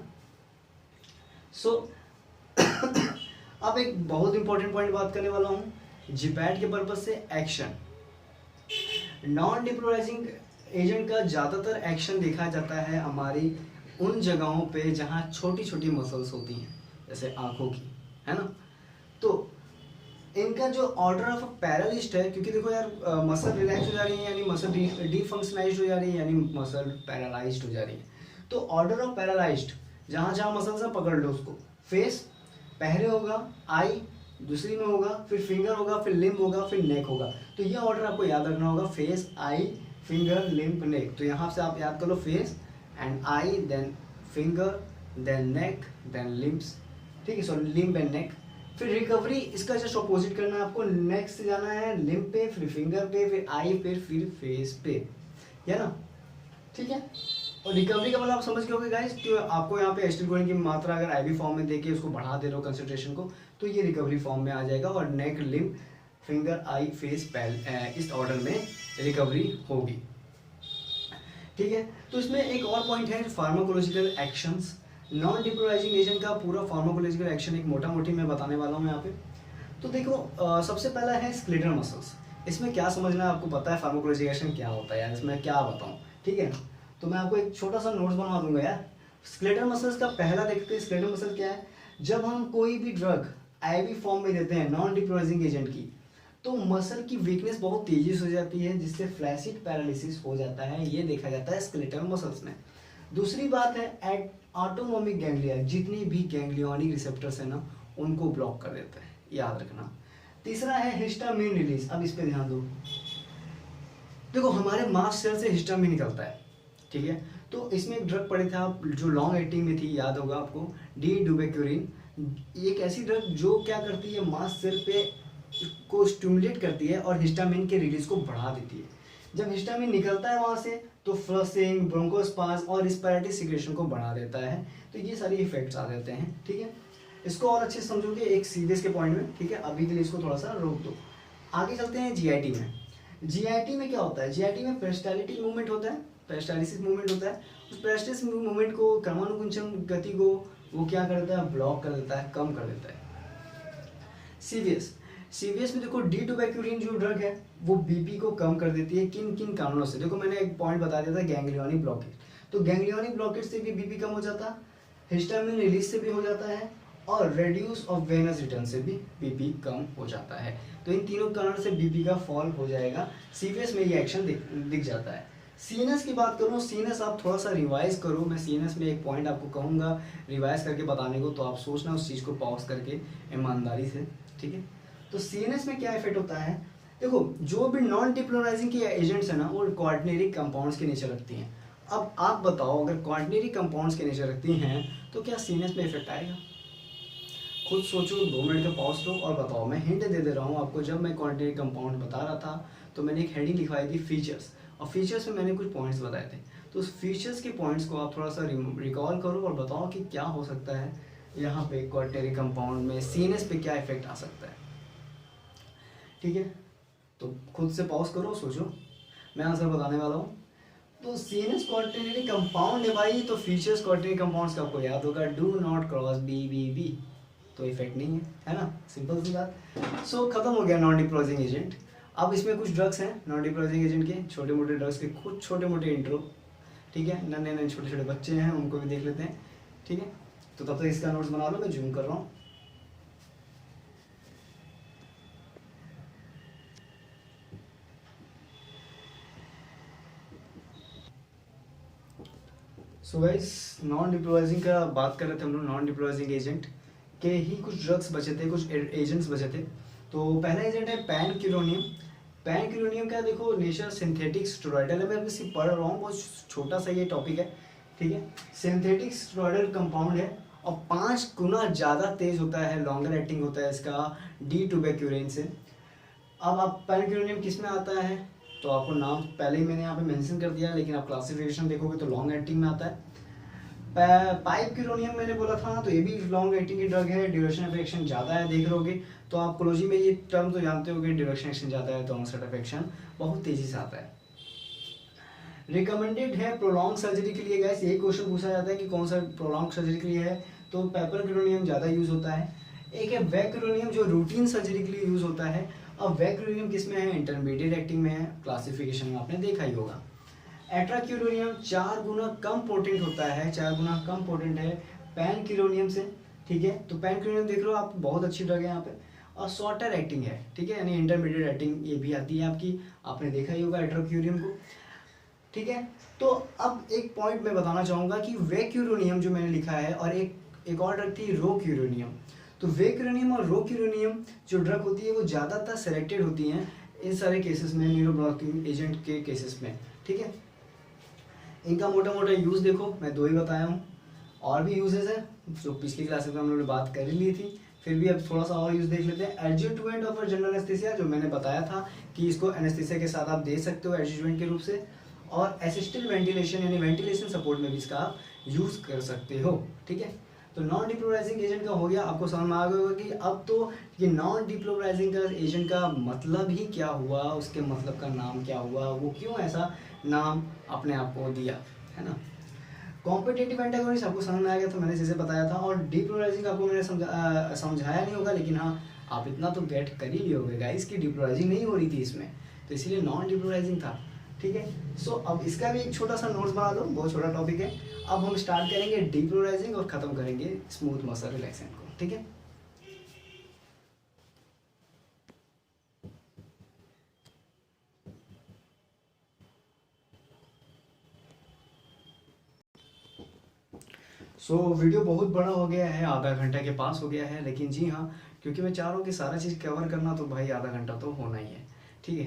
[SPEAKER 1] अब एक बहुत इंपॉर्टेंट पॉइंट बात करने वाला हूँ जिपैट के पर्पज से एक्शन। नॉन डिपोलराइजिंग एजेंट का ज़्यादातर एक्शन देखा जाता है हमारी उन जगहों पे जहाँ छोटी छोटी मसल्स होती हैं, जैसे आंखों की, है ना। तो इनका जो ऑर्डर ऑफ पैरालिस्ट है, क्योंकि देखो यार मसल रिलैक्स हो जा रही है यानी मसल डिफंक्शनाइज्ड हो जा रही है, यानी मसल पैरालाइज्ड हो जा रही है। तो ऑर्डर ऑफ पैरालाइज्ड, जहाँ जहाँ मसल्स है पकड़ लो उसको। फेस पहले होगा, आई दूसरी में होगा, फिर फिंगर होगा, फिर लिम्ब होगा, फिर नेक होगा। तो ये ऑर्डर आपको याद रखना होगा, face, eye, finger, limb, neck. तो यहाँ से आप याद कर लो face and eye, then finger, then neck, then limbs, ठीक है, सॉरी लिम्ब एंड नेक। फिर रिकवरी इसका जस्ट ऑपोजिट करना है आपको, नेक से जाना है लिम्ब पे, फिर फिंगर पे, फिर आई पे, फिर फेस पे, है ना, ठीक है। और रिकवरी का मतलब आप समझ गए होंगे गाइस कि आपको यहाँ पे एसिटिल कोलिन की मात्रा अगर आईवी फॉर्म में देके उसको बढ़ा दे रहे हो कंसंट्रेशन को, तो ये रिकवरी फॉर्म में आ जाएगा और नेक, लिम्ब, फिंगर, आई, फेस, इस ऑर्डर में रिकवरी होगी, ठीक है। तो इसमें एक और पॉइंट है pharmacological actions. Non depolarising agent का पूरा फार्माकोलॉजिकल एक्शन एक मोटा मोटी मैं बताने वाला हूँ यहाँ पे। तो देखो सबसे पहला है स्केलेटल मसल्स। इसमें क्या समझना है आपको पता है फार्माकोलॉजिकल एक्शन क्या होता है यार, इसमें क्या बताऊँ, ठीक है। तो मैं आपको एक छोटा सा नोट्स बनवा दूंगा यार। स्केलेटल मसल्स का पहला देखते हैं, स्केलेटल मसल क्या है। जब हम कोई भी ड्रग आईवी फॉर्म में देते हैं नॉन डिपोलाइजिंग एजेंट की, तो मसल की वीकनेस बहुत तेजी से हो जाती है, जिससे फ्लैसिड पैरालिसिस हो जाता है, ये देखा जाता है स्केलेटल मसल्स में। दूसरी बात है ऑटोनोमिक गैंग्लिया, जितनी भी गैंग्लियोनिक रिसेप्टर्स है ना उनको ब्लॉक कर देता है, याद रखना। तीसरा है हिस्टामिन रिलीज। अब इस पे ध्यान दो, देखो हमारे मास्ट सेल से हिस्टामिन निकलता है, ठीक है। तो इसमें एक ड्रग पढ़े थे आप जो लॉन्ग एक्टिंग में थी, याद होगा आपको, डी-डुबेक्यूरिन। एक ऐसी ड्रग जो क्या करती है, मास्ट सेल पे को स्टिमुलेट करती है और हिस्टामिन के रिलीज को बढ़ा देती है। जब हिस्टामिन निकलता है वहाँ से तो फ्लशिंग, ब्रोंकोस्पाज और रिस्पिरेटरी सिक्रेशन को बढ़ा देता है। तो ये सारे इफेक्ट्स आ जाते हैं, ठीक है। इसको और अच्छे से समझोगे एक सीरियस के पॉइंट में, ठीक है। अभी के लिए इसको थोड़ा सा रोक दो। आगे चलते हैं जीआईटी में। जीआईटी में क्या होता है, जीआईटी में पेरिस्टालिटिक मूवमेंट होता है, पेरिस्टालिसिस मूवमेंट होता है। उस पेरिस्टालिसिस मूवमेंट को, क्रमानुकुंचन गति को वो क्या कर देता है, ब्लॉक कर देता है, कम कर देता है। सीवीएस में देखो डी-डुबेक्यूरिन जो ड्रग है वो बीपी को कम कर देती है। किन किन कारणों से, देखो मैंने एक पॉइंट बता दिया था, गैंग्लियोनिक ब्लॉकेज। तो गैंग्लियोनिक ब्लॉकेज से भी बीपी कम हो जाता है, हिस्टामिन रिलीज से भी हो जाता है, और रेड्यूस ऑफ वेनस रिटर्न से भी बीपी कम हो जाता है। तो इन तीनों कारण से बीपी का फॉल हो जाएगा। सीवीएस में ये एक्शन दिख जाता है। सीएनएस की बात करूँ, सीएनएस आप थोड़ा सा रिवाइज करो। मैं सीएनएस में एक पॉइंट आपको कहूँगा रिवाइज करके बताने को, तो आप सोचना उस चीज़ को पॉज करके ईमानदारी से, ठीक है। तो सीएनएस में क्या इफेक्ट होता है, देखो जो भी नॉन डिपोलराइजिंग के एजेंट्स है ना वो क्वार्टनरी कंपाउंड्स के नीचे रखती हैं। अब आप बताओ, अगर क्वार्टनरी कंपाउंड्स के नीचे रखती हैं तो क्या सीएनएस में इफेक्ट आएगा? खुद सोचो, 2 मिनट का पॉज लो और बताओ। मैं हिंट दे दे रहा हूँ आपको। जब मैं क्वार्टनरी कंपाउंड बता रहा था तो मैंने एक हेडिंग लिखवाई थी फीचर्स, और फीचर्स में मैंने कुछ पॉइंट्स बताए थे। तो उस फीचर्स के पॉइंट्स को आप थोड़ा सा रिकॉल करो और बताओ कि क्या हो सकता है यहाँ पे क्वार्टनरी कंपाउंड में सीएनएस पे क्या इफेक्ट आ सकता है, ठीक है। तो खुद से पॉज करो, सोचो, मैं आंसर बताने वाला हूँ। तो सीएनएस क्वार्टनरी कंपाउंड है भाई, तो फीचर्स क्वार्टनरी कंपाउंड्स का आपको याद होगा, डू नॉट क्रॉस BBB, तो इफेक्ट नहीं है ना, सिंपल सी बात। सो खत्म हो गया नॉन डिपोलाइजिंग एजेंट। अब इसमें कुछ ड्रग्स हैं नॉन डिपोलाइजिंग एजेंट के, छोटे मोटे ड्रग्स के कुछ छोटे मोटे इंट्रो, ठीक है। नन्हे नन्हे छोटे छोटे बच्चे हैं, उनको भी देख लेते हैं, ठीक है। तो तब तक इसका नोट्स बना लो, मैं जूम कर रहा हूँ। सो गाइस, नॉन डिपोलाइजिंग का बात कर रहे थे हम लोग। नॉन डिपोलाइजिंग एजेंट के ही कुछ ड्रग्स बचे थे, कुछ एजेंट्स बचे थे। तो पहला एजेंट है पैनक्यूलोनियम। पैनक्यूलोनियम का देखो नेचर सिंथेटिक स्टेरॉइडल है। मैं बस पढ़ रहा हूँ, बहुत छोटा सा ये टॉपिक है, ठीक है। सिंथेटिक स्टेरॉइडल कंपाउंड है और 5 गुना ज़्यादा तेज होता है, लॉन्गर एक्टिंग होता है इसका डी-टुबेक्यूरेन से। अब आप पैनक्यूलोनियम किस में आता है, तो आपको नाम पहले ही मैंने यहाँ पे मेंशन कर दिया, लेकिन आप क्लासिफिकेशन देखोगे तो लॉन्ग एक्टिंग में आता है। पाइपक्यूलोनियम मैंने बोला था, तो ये भी लॉन्ग एक्टिंग की ड्रग है, ड्यूरेशन ऑफ एक्शन ज़्यादा है, देख लोगे तो आप कोलोजी में ये टर्म तो जानते होगे, ड्यूरेशन एक्शन ज़्यादा है तो ऑनसेट ऑफ एक्शन बहुत तेज़ी से आता है। रिकमेंडेड है प्रोलॉन्ग सर्जरी के लिए। गैस यही क्वेश्चन पूछा जाता है कि कौन सा प्रोलॉन्ग सर्जरी के लिए है, तो पैपरक्यूलोनियम ज़्यादा यूज़ होता है। एक है वैक्यूलोनियम जो रूटीन सर्जरी के लिए यूज़ होता है। अब वैक्यूलोनियम किस में है, इंटरमीडिएट एक्टिंग में है, क्लासिफिकेशन में आपने देखा ही होगा। एट्राक्यूलोनियम 4 गुना कम पोटेंट होता है, 4 गुना कम पोटेंट है पैनक्यूलोनियम से, ठीक है। तो पैनक्यूलोनियम देख लो आप, बहुत अच्छी ड्रग है यहाँ पे, और शॉर्टर एक्टिंग है, ठीक है, यानी इंटरमीडिएट एक्टिंग ये भी आती है आपकी, आपने देखा ही होगा एट्राक्यूलोनियम को, ठीक है। तो अब एक पॉइंट मैं बताना चाहूँगा कि वैक्यूलोनियम जो मैंने लिखा है, और एक और ड्रग थी रोक्यूलोनियम। तो वैक्यूलोनियम और रोक्यूलोनियम जो ड्रग होती है वो ज़्यादातर सेलेक्टेड होती हैं इन सारे केसेस में, न्यूरोब्लॉकिंग एजेंट के केसेस में, ठीक है। इनका मोटा मोटा यूज़ देखो, मैं 2 ही बताया हूँ, और भी यूजेस है जो पिछली क्लासेस में हम लोगों ने बात कर ही ली थी, फिर भी अब थोड़ा सा और यूज़ देख लेते हैं। एडजुवेंट ऑफ जनरल एनेस्थीसिया, जो मैंने बताया था कि इसको एनेस्थीसिया के साथ आप दे सकते हो एडजुवेंट के रूप से, और असिस्टेड वेंटिलेशन यानी वेंटिलेशन सपोर्ट में भी इसका आप यूज़ कर सकते हो, ठीक है। तो नॉन डिपोलराइजिंग एजेंट का हो गया, आपको समझ में आ गया होगा कि अब तो ये नॉन डिपोलराइजिंग का एजेंट का मतलब ही क्या हुआ, उसके मतलब का नाम क्या हुआ, वो क्यों ऐसा नाम अपने आप को दिया, है ना। कॉम्पिटिटिव एंटागोनिस्ट आपको समझ में आ गया था, मैंने जैसे बताया था, और डिपोलराइजिंग आपको मैंने समझाया नहीं होगा, लेकिन हाँ आप इतना तो गेट कर ही लिए होगे गाइस कि डिपोलराइजिंग नहीं हो रही थी इसमें, तो इसीलिए नॉन डिपोलराइजिंग था, ठीक है। सो अब इसका भी एक छोटा सा नोट्स बना लो, बहुत छोटा टॉपिक है। अब हम स्टार्ट करेंगे डिपोलराइजिंग और ख़त्म करेंगे स्मूथ मसल रिलैक्सेंट को। ठीक है। वीडियो बहुत बड़ा हो गया है, आधा घंटा के पास हो गया है, लेकिन जी हाँ, क्योंकि मैं चाह रहा हूँ कि सारा चीज़ कवर करना, तो भाई आधा घंटा तो होना ही है, ठीक है।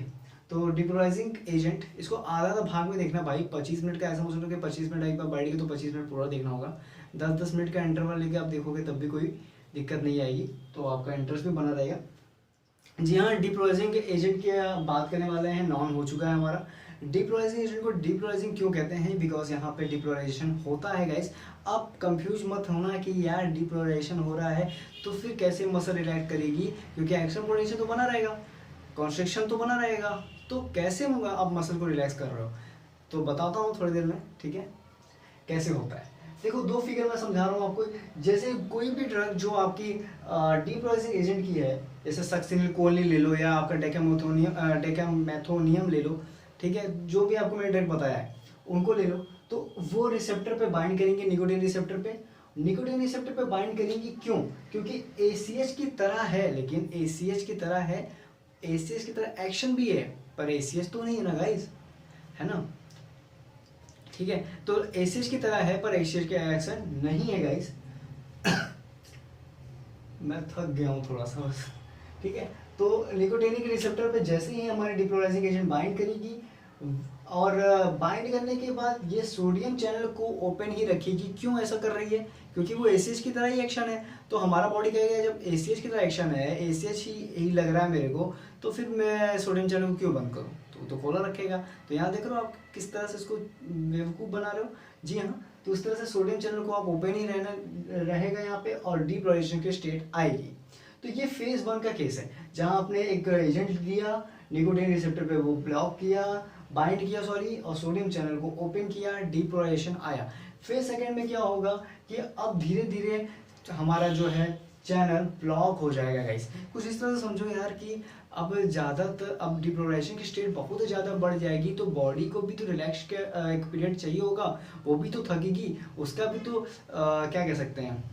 [SPEAKER 1] तो डिपोलराइजिंग एजेंट, इसको आधा आधा भाग में देखना भाई। 25 मिनट का ऐसा समझ लो कि 25 मिनट एक बार बैठ गए तो 25 मिनट पूरा देखना होगा। 10-10 मिनट का इंटरवल लेके आप देखोगे तब भी कोई दिक्कत नहीं आएगी, तो आपका इंटरेस्ट भी बना रहेगा। जी हाँ, डिपोलराइजिंग एजेंट की बात करने वाले हैं, नॉन हो चुका है हमारा। डिपोलराइजिंग एजेंट को डिपोलराइजिंग क्यों कहते हैं? बिकॉज यहाँ पे डिपोलराइजेशन होता है गाइस। आप कंफ्यूज मत होना कि यार डिपोलराइजेशन हो रहा है तो फिर कैसे मसल रिएक्ट करेगी, क्योंकि एक्शन पोटेंशियल तो बना रहेगा, कॉन्स्ट्रिक्शन तो बना रहेगा, तो कैसे आप मसल को रिलैक्स कर रहे हो? तो बताता हूँ थोड़ी देर में, ठीक है, कैसे होता है। देखो, दो फिगर मैं समझा रहा हूँ आपको। जैसे कोई भी ड्रग जो आपकी डिपोलराइजिंग एजेंट की है, जैसे सक्सिनिल कोलिन ले लो या आपका डेकामेथोनियम ले लो, ठीक है, जो भी आपको मैंने ड्रग बताया है उनको ले लो, तो वो रिसेप्टर पे बाइंड करेंगे, निकोटीन रिसेप्टर पे। निकोटीन रिसेप्टर पे बाइंड करेंगे, क्यों? क्योंकि ACH की तरह है, लेकिन ACH की तरह है, ACH की तरह एक्शन भी है, पर ACH तो नहीं है ना गाइस, है ना, ठीक है। तो ACH की तरह है पर ACH का एक्शन नहीं है गाइस। मैं थक गया हूँ थोड़ा सा बस, ठीक है। तो निकोटीनिक रिसेप्टर पे जैसे ही हमारी डिपोलराइजिंग एजेंट बाइंड करेगी, और बाइंड करने के बाद ये सोडियम चैनल को ओपन ही रखेगी। क्यों ऐसा कर रही है? क्योंकि वो ACH की तरह ही एक्शन है। तो हमारा बॉडी कहेगा जब ACH की तरह एक्शन है, ACH ही लग रहा है मेरे को, तो फिर मैं सोडियम चैनल को क्यों बंद करूँ? तो खोला रखेगा। तो यहाँ देख रहे हो आप किस तरह से इसको बेवकूफ़ बना रहे हो। जी हाँ, तो उस तरह से सोडियम चैनल को आप ओपन ही रहेगा यहाँ पे, और डिपोलराइजेशन की स्टेट आएगी। तो ये फेज 1 का केस है, जहाँ आपने एक एजेंट लिया, निकोटीन रिसेप्टर पे वो ब्लॉक किया, बाइंड किया सॉरी, और सोडियम चैनल को ओपन किया, डिपोलराइजेशन आया। फेज सेकेंड में क्या होगा कि अब धीरे धीरे हमारा जो है चैनल ब्लॉक हो जाएगा गाइस। कुछ इस तरह से समझो यार कि अब ज़्यादातर अब डिपोलराइजेशन की स्टेट बहुत ज़्यादा बढ़ जाएगी, तो बॉडी को भी तो रिलैक्स के एक पीरियड चाहिए होगा, वो भी तो थकेगी, उसका भी तो क्या कह सकते हैं,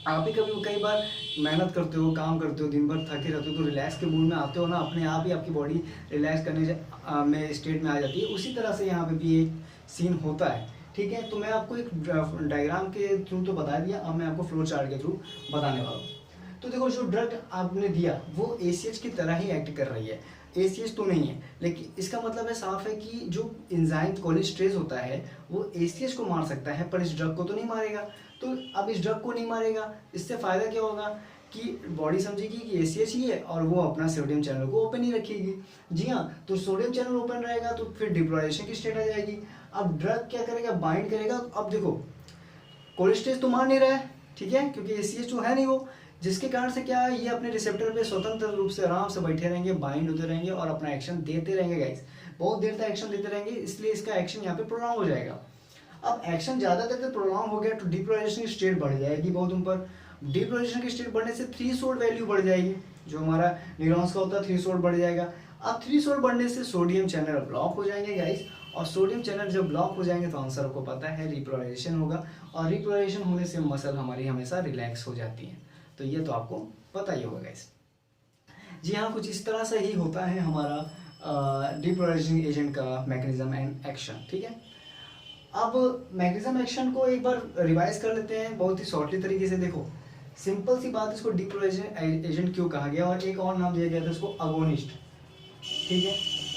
[SPEAKER 1] आप भी कभी कई बार मेहनत करते हो, काम करते हो, दिन भर थके रहते हो, तो रिलैक्स के मूड में आते हो ना, अपने आप ही आपकी बॉडी रिलैक्स करने में स्टेट में आ जाती है। उसी तरह से यहाँ पे भी एक सीन होता है, ठीक है। तो मैं आपको एक डायग्राम के थ्रू तो बता दिया, अब मैं आपको फ्लो चार्ट के थ्रू बताने वाला हूँ। तो देखो, जो ड्रग आपने दिया वो ACH की तरह ही एक्ट कर रही है, ACH तो नहीं है, लेकिन इसका मतलब है साफ है कि जो एंजाइम कोलेस्ट्रेज होता है वो ACH को मार सकता है, पर इस ड्रग को तो नहीं मारेगा। तो अब इस ड्रग को नहीं मारेगा, इससे फायदा क्या होगा कि बॉडी समझेगी कि ACH ही है, और वो अपना सोडियम चैनल को ओपन ही रखेगी। जी हाँ, तो सोडियम चैनल ओपन रहेगा तो फिर डिपोलराइजेशन की स्टेट आ जाएगी। अब ड्रग क्या करेगा? बाइंड करेगा। अब देखो, कोलेस्ट्रेज तो मार नहीं रहा है, ठीक है, क्योंकि ACH तो है नहीं वो, जिसके कारण से क्या है, ये अपने रिसेप्टर पे स्वतंत्र रूप से आराम से बैठे रहेंगे, बाइंड होते रहेंगे और अपना एक्शन देते रहेंगे गाइस, बहुत देर तक एक्शन देते रहेंगे, इसलिए इसका एक्शन यहाँ पे प्रोलॉन्ग हो जाएगा। अब एक्शन ज़्यादा देर तक प्रोलॉन्ग हो गया तो डिपोलराइजेशन की स्टेट बढ़ जाएगी बहुत ऊपर। डिपोलराइजेशन की स्टेट बढ़ने से थ्रेशोल्ड वैल्यू बढ़ जाएगी, जो हमारा न्यूरॉन्स का होता है, थ्रेशोल्ड बढ़ जाएगा। अब थ्रेशोल्ड बढ़ने से सोडियम चैनल ब्लॉक हो जाएंगे गाइस, और सोडियम चैनल जब ब्लॉक हो जाएंगे तो आंसर आपको पता है, रिपोलराइजेशन होगा, और रिपोलराइजेशन होने से मसल हमारी हमेशा रिलैक्स हो जाती है। तो ये तो आपको पता ही होगा गाइस। जी हाँ, कुछ इस तरह से ही होता है हमारा डिपोलराइजिंग एजेंट का मैकेनिज्म एंड एक्शन, ठीक है। अब मैकेनिज्म एक्शन को एक बार रिवाइज कर लेते हैं बहुत ही शॉर्टली तरीके से। देखो, सिंपल सी बात, इसको डिपोलराइजिंग एजेंट क्यों कहा गया, और एक और नाम दिया गया था इसको अगोनिस्ट, ठीक है।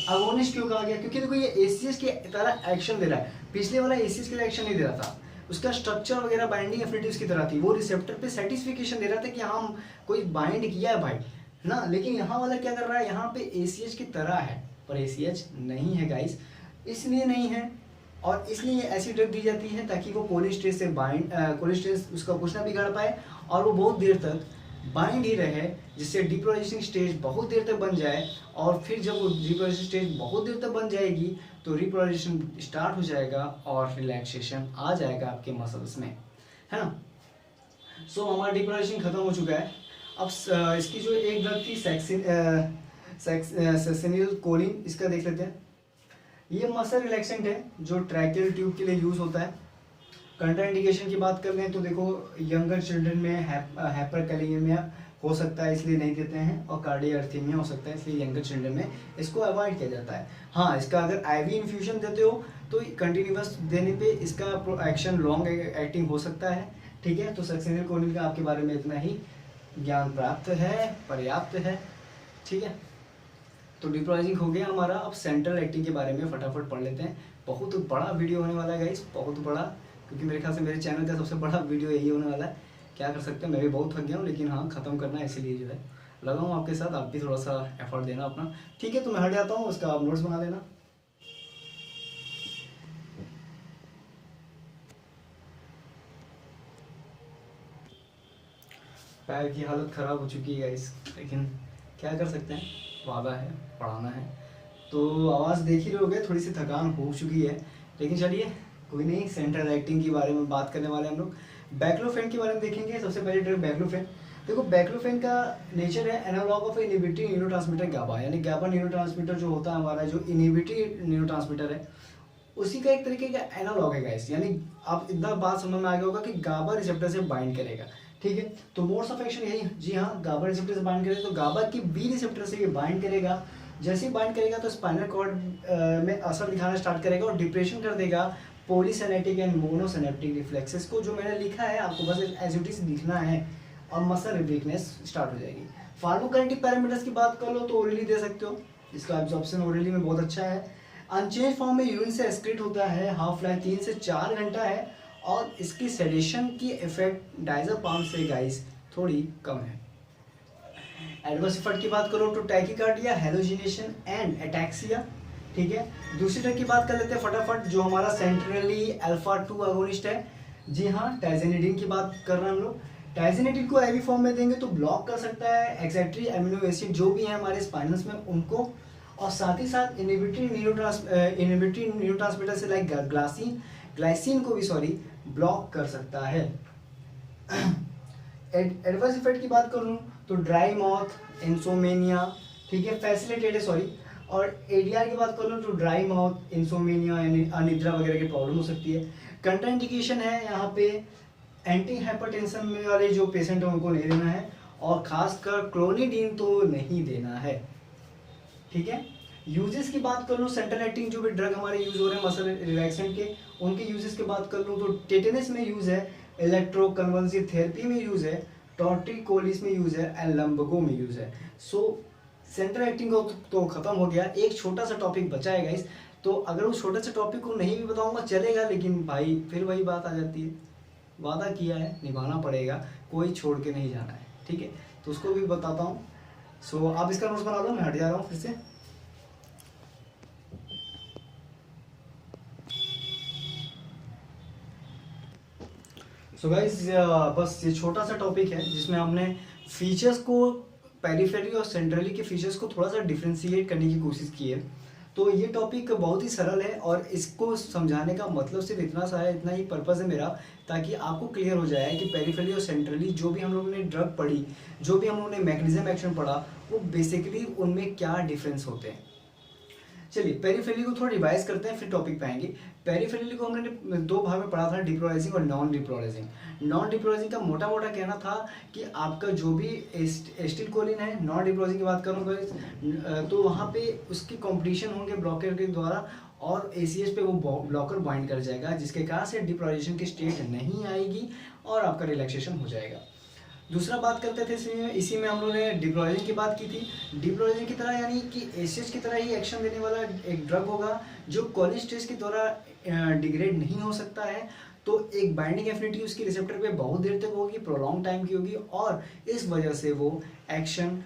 [SPEAKER 1] अगोनिस्ट क्यों कहा गया? क्योंकि देखो ये ACH की तरह एक्शन दे रहा है, पिछले वाला ACH की तरह एक्शन नहीं दे रहा था, उसका स्ट्रक्चर वगैरह बाइंडिंग एफिनिटी उसकी तरह थी, वो रिसेप्टर पे सेटिस्फिकेशन दे रहा था कि हाँ कोई बाइंड किया है भाई ना। लेकिन यहाँ वाला क्या कर रहा है, यहाँ पे ACH की तरह है पर ACH नहीं है गाइस। इसलिए नहीं है, और इसलिए ऐसी ड्रग दी जाती है ताकि वो कोलेस्ट्रेज से बाइंड, कोलेस्ट्रेज उसका कुछ ना बिगाड़ पाए और वो बहुत देर तक बाइंड ही रहे, जिससे डिपोलराइजेशन स्टेज बहुत देर तक बन जाए, और फिर जब वो डिपोलराइजेशन स्टेज बहुत देर तक बन जाएगी तो रिपोलराइजेशन स्टार्ट हो जाएगा और रिलैक्सेशन आ जाएगा आपके मसल्स में, है ना। सो हमारा डिपोलराइजेशन खत्म हो चुका है। अब इसकी जो एक ड्रग थी सक्सिनिल कोलिन, इसका देख लेते हैं। ये मसल रिलैक्सेंट है जो ट्रैकियल ट्यूब के लिए यूज होता है, कंट्राइंडिकेशन की बात कर लें तो देखो यंगर चिल्ड्रन में हाइपरकैलिएमिया हो सकता है इसलिए नहीं देते हैं, और कार्डियोअर्थीमिया हो सकता है इसलिए यंगर चिल्ड्रन में इसको अवॉइड किया जाता है। हाँ, इसका अगर आईवी इन्फ्यूजन देते हो तो कंटिन्यूस देने पे इसका एक्शन लॉन्ग एक्टिंग हो सकता है। ठीक है, तो सक्सेनिल कोनिल का आपके बारे में इतना ही ज्ञान प्राप्त है, पर्याप्त है। ठीक है, तो डिप्रोलाइजिंग हो गया हमारा। अब सेंट्रल एक्टिंग के बारे में फटाफट पढ़ लेते हैं। बहुत बड़ा वीडियो होने वाला है गाइस, बहुत बड़ा, क्योंकि मेरे ख्याल से मेरे चैनल का सबसे बड़ा वीडियो यही होने वाला है। क्या कर सकते हैं, मैं भी बहुत थक गया हूँ, लेकिन हाँ ख़त्म करना है, इसीलिए जो है लगा हूँ आपके साथ। आप भी थोड़ा सा एफर्ट देना अपना। ठीक है, तो मैं हट जाता हूँ, उसका आप नोट्स बना लेना। पैर की हालत ख़राब हो चुकी है गाइस, लेकिन क्या कर सकते हैं, वादा है, पढ़ाना है। तो आवाज़ देख ही रहे होगे, थोड़ी सी थकान हो चुकी है, लेकिन चलिए कोई नहीं। सेंट्रल एक्टिंग के बारे में बात करने वाले हम लोग। बैक्लोफेन के बारे में देखेंगे। सबसे पहले ड्रग बैक्लोफेन। देखो बैक्लोफेन का नेचर है एनालॉग ऑफ इनहिबिटरी न्यूरोट्रांसमीटर गाबा, यानी गाबा न्यूरोट्रांसमीटर जो होता है हमारा, जो इनहिबिटरी न्यूरोट्रांसमीटर है, उसी का एक तरीके का एनालॉग है गाइस। यानी आप इतना बात समझ में आ गया होगा कि गाबा रिसेप्टर से बाइंड करेगा। ठीक है, तो मोड्स ऑफ एक्शन यही, जी हाँ, गाबा रिसेप्टर से बाइंड करेगा, तो गाबा की बी रिसेप्टर से ये बाइंड करेगा। जैसे ही बाइंड करेगा तो स्पाइनल कॉर्ड में असर दिखाना स्टार्ट करेगा और डिप्रेशन कर देगा पॉलीसिनेप्टिक एंड मोनोसिनेप्टिक रिफ्लेक्सेस को। जो मैंने लिखा है आपको बस एज इट इज लिखना है, और मसल वीकनेस स्टार्ट हो जाएगी। फार्माकोकाइनेटिक पैरामीटर्स की बात कर लो तो ओरली दे सकते हो, इसका एब्जॉर्प्शन ओरली में बहुत अच्छा है। अनचेंज फॉर्म में यूरिन से एक्सक्रीट होता है, हाफ लाइफ 3 से 4 घंटा है, और इसकी सेडेशन की इफेक्ट डायज़ेपाम से गाइस थोड़ी कम है। एडवर्स इफेक्ट की बात करो तो टैकीकार्डिया, हेलोजिनेशन एंड एटैक्सिया। ठीक है, दूसरी ड्रग की बात कर लेते हैं फटाफट, जो हमारा सेंट्रली अल्फा 2 अगोनिस्ट है। जी हाँ, टाइजेनेडिन की बात कर रहे हैं हम लोग। टाइजेनेडिन को आईवी फॉर्म में देंगे तो ब्लॉक कर सकता है एक्सेक्टरी अमीनो एसिड जो भी है हमारे स्पाइनल्स में उनको, और साथ ही साथ इनहिबिटरी न्यूरोट्रांसमीटर से लाइक ग्लाइसिन को भी ब्लॉक कर सकता है। एडवर्स इफेक्ट की बात करूँ तो ड्राई माउथ, इंसोमेनिया, ठीक है, फैसिलिटेटेड और एडीआर की बात कर लूँ तो ड्राई माउथ, इंसोमेनिया यानी अनिद्रा वगैरह की प्रॉब्लम हो सकती है। कंट्राइंडिकेशन है यहाँ पे, एंटी हाइपरटेंशन में वाले जो पेशेंट हैं उनको नहीं देना है, और खासकर क्लोनिडीन तो नहीं देना है। ठीक है, यूजेस की बात कर लूँ, सेंट्रल एक्टिंग जो भी ड्रग हमारे यूज हो रहे हैं मसल रिलैक्सेंट के, उनके यूजेस की बात कर लूँ तो टेटेनस में यूज है, इलेक्ट्रो कन्वल्सिव थेरेपी में यूज है, टॉर्टिकोलिस में यूज है, एंड लंबगो में यूज है। सो सेंट्रल एक्टिंग तो खत्म हो गया, एक छोटा सा टॉपिक बचा है गाइस। तो अगर उस छोटे से टॉपिक को नहीं भी बताऊंगा चलेगा, लेकिन भाई फिर वही बात आ जाती है, वादा किया है निभाना पड़ेगा, कोई छोड़ के नहीं जाना है। ठीक है, तो उसको भी बताता हूँ। सो आप इसका नोट्स बना लो, मैं हट जा रहा हूँ फिर से। सो गाइस, बस ये छोटा सा टॉपिक है जिसमें हमने फीचर्स को, पेरिफेरी और सेंट्रली के फीचर्स को थोड़ा सा डिफ्रेंशिएट करने की कोशिश की है। तो ये टॉपिक बहुत ही सरल है, और इसको समझाने का मतलब सिर्फ इतना सा है, इतना ही पर्पज़ है मेरा, ताकि आपको क्लियर हो जाए कि पेरिफेरी और सेंट्रली जो भी हम लोगों ने ड्रग पढ़ी, जो भी हम लोगों ने मैकेनिज्म एक्शन पढ़ा, वो बेसिकली उनमें क्या डिफरेंस होते हैं। चलिए पेरिफेरली को थोड़ा रिवाइज करते हैं, फिर टॉपिक पे आएंगे। पेरिफेरली को हमने 2 भाग में पढ़ा था, डिप्रोलाइजिंग और नॉन डिप्रोलाइजिंग। नॉन डिप्रोलाइजिंग का मोटा मोटा कहना था कि आपका जो भी एस्टिल कोलिन है, नॉन डिप्रोलाइजिंग की बात करूँगा तो वहाँ पे उसके कॉम्पिटिशन होंगे ब्लॉकर के द्वारा, और ACH पे वो ब्लॉकर बाइंड कर जाएगा, जिसके कारण से डिप्रोलाइजेशन की स्टेट नहीं आएगी और आपका रिलैक्सेशन हो जाएगा। दूसरा बात करते थे इसी में हम लोगों ने डिप्रोलाइजिंग की बात की थी। डिप्रोलाइजिंग की तरह यानी कि ACH की तरह ही एक्शन देने वाला एक ड्रग होगा जो कोलिन स्टेज के द्वारा डिग्रेड नहीं हो सकता है। तो एक बाइंडिंग एफिनिटी उसकी रिसेप्टर पे बहुत देर तक होगी, प्रोलॉन्ग टाइम की होगी, और इस वजह से वो एक्शन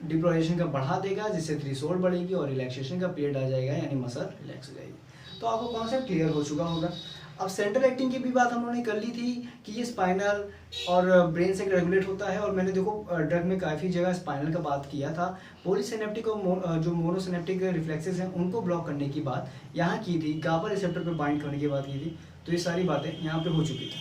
[SPEAKER 1] डिप्रोलाइजेशन का बढ़ा देगा, जिससे थ्रेशोल्ड बढ़ेगी और रिलैक्सेशन का पीरियड आ जाएगा, यानी मसल रिलैक्स हो जाएगी। तो आपको कॉन्सेप्ट क्लियर हो चुका होगा। अब सेंट्रल एक्टिंग की भी बात हम लोगों ने कर ली थी कि ये स्पाइनल और ब्रेन से रेगुलेट होता है, और मैंने देखो ड्रग में काफ़ी जगह स्पाइनल का बात किया था। पॉलीसिनेप्टिक और जो मोनोसिनेप्टिक रिफ्लेक्सेस हैं उनको ब्लॉक करने की बात यहाँ की थी, गाबा रिसेप्टर पे बाइंड करने की बात की थी। तो ये सारी बातें यहाँ पे हो चुकी थी।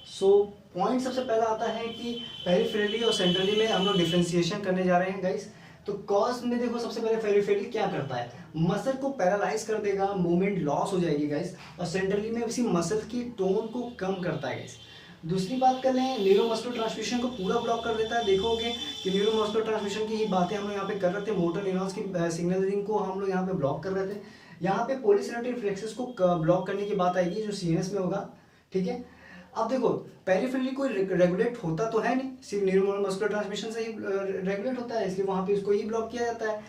[SPEAKER 1] सो पॉइंट सबसे पहला आता है कि पेरिफेरली और सेंट्रली में हम लोग डिफ्रेंसिएशन करने जा रहे हैं गाइस। तो कॉज में देखो सबसे पहले पेरिफेरली क्या करता है, मसल को पैरालाइज कर देगा, मूवमेंट लॉस हो जाएगी गाइस, और सेंट्रली में उसी मसल की टोन को कम करता है गाइस। दूसरी बात कर लें, न्यूरोमस्कुलर ट्रांसमिशन को पूरा ब्लॉक कर देता है। देखोगे कि न्यूरोमस्कुलर ट्रांसमिशन की ही बातें हम लोग यहाँ पे कर रहे थे, मोटर न्यूरॉन्स की सिग्नलिंग को हम लोग यहाँ पे ब्लॉक कर रहे थे। यहाँ पे पॉलीसिनेप्टिक रिफ्लेक्सेस को ब्लॉक करने की बात आएगी जो सीएनएस में होगा, ठीक है। अब देखो पेरिफेरली कोई रेगुलेट होता तो है नहीं, सिर्फ न्यूरोमस्कुलर ट्रांसमिशन से ही रेगुलेट होता है, इसलिए वहाँ पे उसको ही ब्लॉक किया जाता है।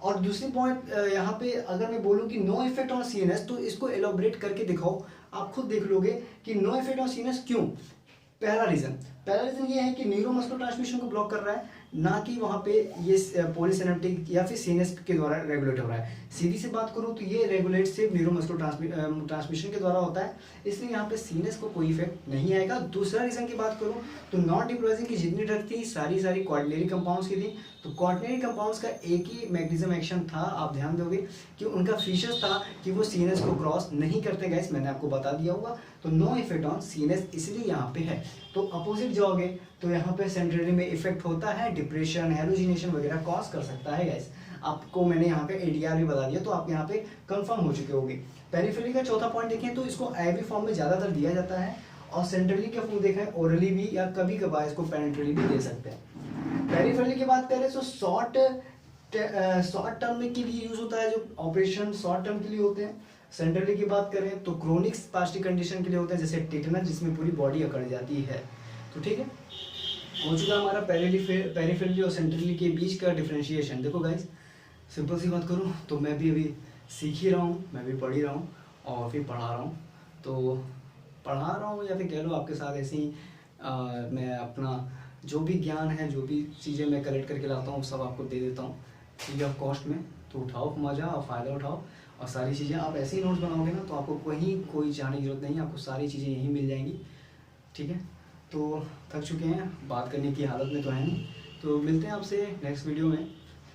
[SPEAKER 1] और दूसरी पॉइंट यहाँ पे अगर मैं बोलूँ कि नो इफेक्ट ऑन सीएनएस, तो इसको एलोबरेट करके दिखाओ, आप खुद देख लोगे कि नो इफेक्ट ऑन सीएनएस क्यों। पहला रीजन ये है कि न्यूरोमस्कुलर ट्रांसमिशन को ब्लॉक कर रहा है, ना कि वहाँ पे ये पॉलीसिनेप्टिक या फिर सीएनएस के द्वारा रेगुलेट हो रहा है। सीधी सी बात करूँ तो ये रेगुलेट सिर्फ न्यूरोमस्कुलर ट्रांसमिशन के द्वारा होता है, इसलिए यहाँ पे सीएनएस को कोई इफेक्ट नहीं आएगा। दूसरा रीजन की बात करूँ तो नॉन डिप्रोजिंग की जितनी ड्रग थी सारी क्वाटरनरी कंपाउंड्स की थी। तो क्वाटरनरी कंपाउंड्स का एक ही मैकेनिज्म एक्शन था, आप ध्यान दोगे कि उनका फीचर्स था कि वो सीएनएस को क्रॉस नहीं करते गाइस, मैंने आपको बता दिया होगा। तो नो इफेक्ट ऑन सीएनएस इसलिए यहाँ पे है। तो अपोजिट जाओगे तो यहाँ पे सेंट्रली में इफेक्ट होता है, डिप्रेशन, हेलुसिनेशन वगैरह कॉज कर सकता है गाइस। आपको मैंने यहाँ पे एडीआर भी बता दिया, तो आप यहाँ पे कंफर्म हो चुके होंगे। पेरिफेरली का चौथा पॉइंट देखें तो इसको आईवी फॉर्म में ज़्यादातर दिया जाता है, और सेंट्रली का फूड देखें ओरली भी, या कभी कभार इसको पेनिट्रली भी दे सकते हैं। पेरिफेरली की बात करें तो शॉर्ट टर्म के लिए यूज होता है, जो ऑपरेशन शॉर्ट टर्म के लिए होते हैं। सेंट्रली की बात करें तो क्रोनिक स्पास्टिक कंडीशन के लिए होते हैं, जैसे टिटनस, जिसमें पूरी बॉडी अकड़ जाती है। तो ठीक है, हो चुका हमारा पेरिफेरली और सेंट्रली के बीच का डिफरेंशिएशन। देखो गाइस, सिंपल सी बात करूँ तो मैं भी अभी सीख ही रहा हूँ, मैं भी पढ़ ही रहा हूँ और फिर पढ़ा रहा हूँ। तो पढ़ा रहा हूँ या फिर कह लो आपके साथ ऐसे ही मैं अपना जो भी ज्ञान है, जो भी चीज़ें मैं कलेक्ट करके लाता हूँ, सब आपको दे देता हूँ फ्री ऑफ कॉस्ट में। तो उठाओ मज़ा और फ़ायदा उठाओ, और सारी चीज़ें आप ऐसे ही नोट्स बनाओगे ना तो आपको कहीं कोई जाने की जरूरत नहीं है, आपको सारी चीज़ें यहीं मिल जाएंगी, ठीक है। तो थक चुके हैं, बात करने की हालत में तो है नहीं, तो मिलते हैं आपसे नेक्स्ट वीडियो में।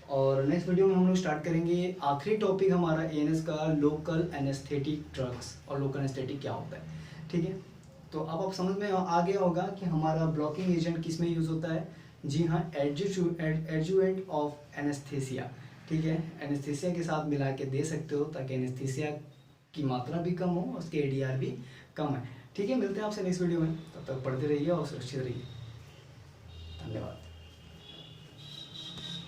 [SPEAKER 1] और नेक्स्ट वीडियो में हम लोग स्टार्ट करेंगे आखिरी टॉपिक हमारा एएनएस का, लोकल एनेस्थेटिक ड्रग्स और लोकल एनेस्थेटिक क्या होता है, ठीक है। तो अब आप समझ में आ गया होगा कि हमारा ब्लॉकिंग एजेंट किस में यूज़ होता है। जी हाँ, एडजुवेंट ऑफ एनेस्थीसिया, ठीक है। एनेस्थीसिया के साथ मिला के दे सकते हो ताकि एनेस्थीसिया की मात्रा भी कम हो, उसके एडीआर भी कम है, ठीक है। मिलते हैं आपसे नेक्स्ट वीडियो में, तब तक पढ़ते रहिए और सुरक्षित रहिए। धन्यवाद।